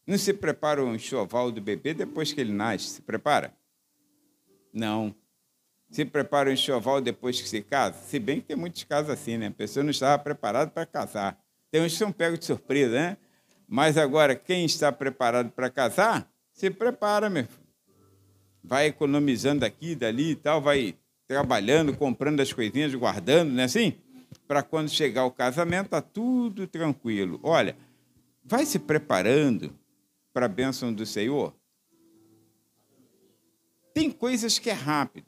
Não se prepara o enxoval do bebê depois que ele nasce. Se prepara? Não. Se prepara o enxoval depois que se casa? Se bem que tem muitos casos assim, né? A pessoa não estava preparada para casar. Tem uns que são pegos de surpresa, né? Mas agora, quem está preparado para casar, se prepara, meu filho. Vai economizando aqui, dali e tal, vai trabalhando, comprando as coisinhas, guardando, não é assim? Para quando chegar o casamento, está tudo tranquilo. Olha, vai se preparando para a bênção do Senhor. Tem coisas que é rápido.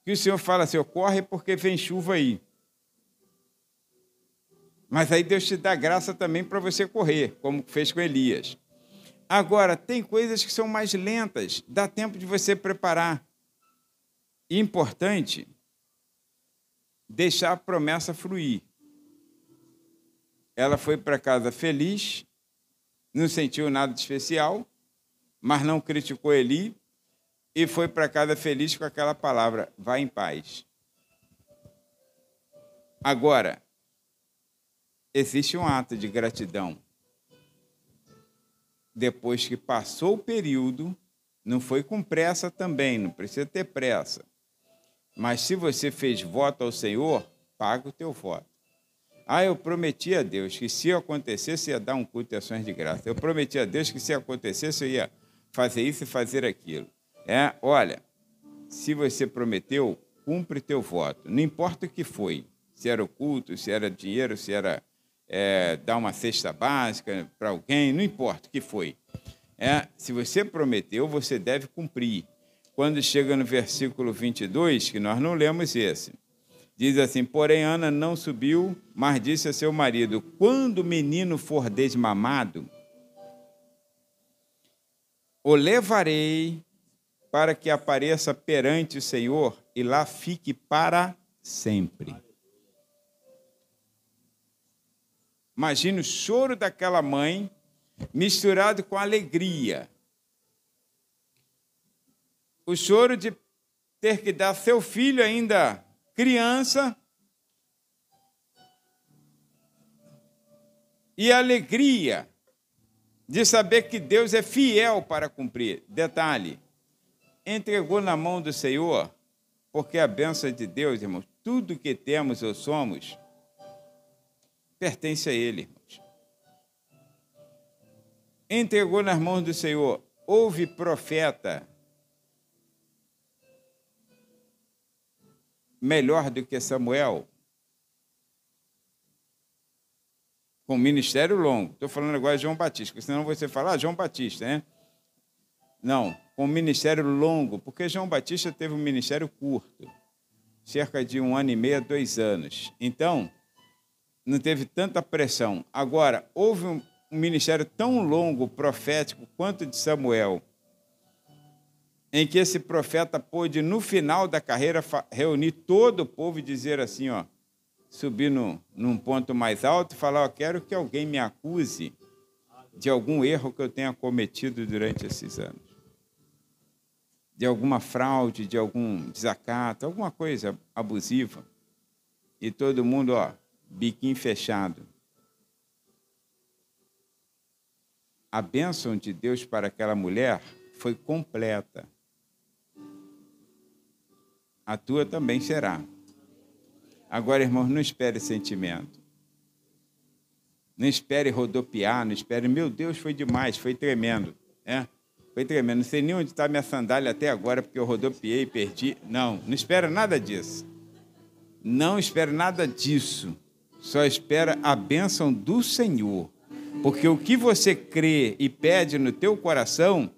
Que o Senhor fala assim, corre porque vem chuva aí. Mas aí Deus te dá graça também para você correr, como fez com Elias. Agora, tem coisas que são mais lentas, dá tempo de você preparar. E importante, deixar a promessa fluir. Ela foi para casa feliz, não sentiu nada de especial, mas não criticou Eli, e foi para casa feliz com aquela palavra, vai em paz. Agora, existe um ato de gratidão. Depois que passou o período, não foi com pressa também, não precisa ter pressa. Mas se você fez voto ao Senhor, paga o teu voto. Eu prometi a Deus que se acontecesse, ia dar um culto de ações de graça. Eu prometi a Deus que se acontecesse, eu ia fazer isso e fazer aquilo. Olha, se você prometeu, cumpre teu voto. Não importa o que foi. Se era o culto, se era dinheiro, se era dar uma cesta básica para alguém, não importa o que foi. Se você prometeu, você deve cumprir. Quando chega no versículo 22, que nós não lemos esse, diz assim, porém Ana não subiu, mas disse a seu marido, quando o menino for desmamado, o levarei para que apareça perante o Senhor e lá fique para sempre. Imagine o choro daquela mãe misturado com alegria. O choro de ter que dar seu filho ainda criança e a alegria de saber que Deus é fiel para cumprir. Detalhe, entregou na mão do Senhor, porque a bênção de Deus, irmãos, tudo que temos ou somos, pertence a Ele, irmãos. entregou nas mãos do Senhor. Houve profeta melhor do que Samuel? Com ministério longo. Estou falando agora de João Batista, porque senão você fala, João Batista, né? Não, com ministério longo, porque João Batista teve um ministério curto, cerca de 1 ano e meio, 2 anos. Então, não teve tanta pressão. Agora, houve um ministério tão longo, profético, quanto de Samuel, em que esse profeta pôde, no final da carreira, reunir todo o povo e dizer assim, ó, subir num ponto mais alto e falar, quero que alguém me acuse de algum erro que eu tenha cometido durante esses anos. De alguma fraude, de algum desacato, alguma coisa abusiva. E todo mundo, biquinho fechado. A bênção de Deus para aquela mulher foi completa. A tua também será. Agora, irmãos, não espere sentimento. Não espere rodopiar, não espere, meu Deus, foi demais, foi tremendo. Foi tremendo. Não sei nem onde está minha sandália até agora, porque eu rodopiei e perdi. Não espera nada disso. Não espera nada disso. Só espera a bênção do Senhor. Porque o que você crê e pede no teu coração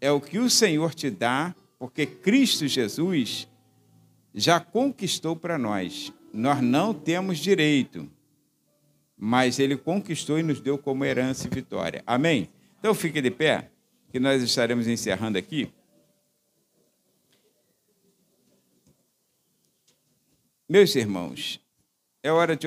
é o que o Senhor te dá, porque Cristo Jesus já conquistou para nós. Nós não temos direito, mas Ele conquistou e nos deu como herança e vitória. Amém? Então fique de pé, que nós estaremos encerrando aqui. Meus irmãos, é hora de orar.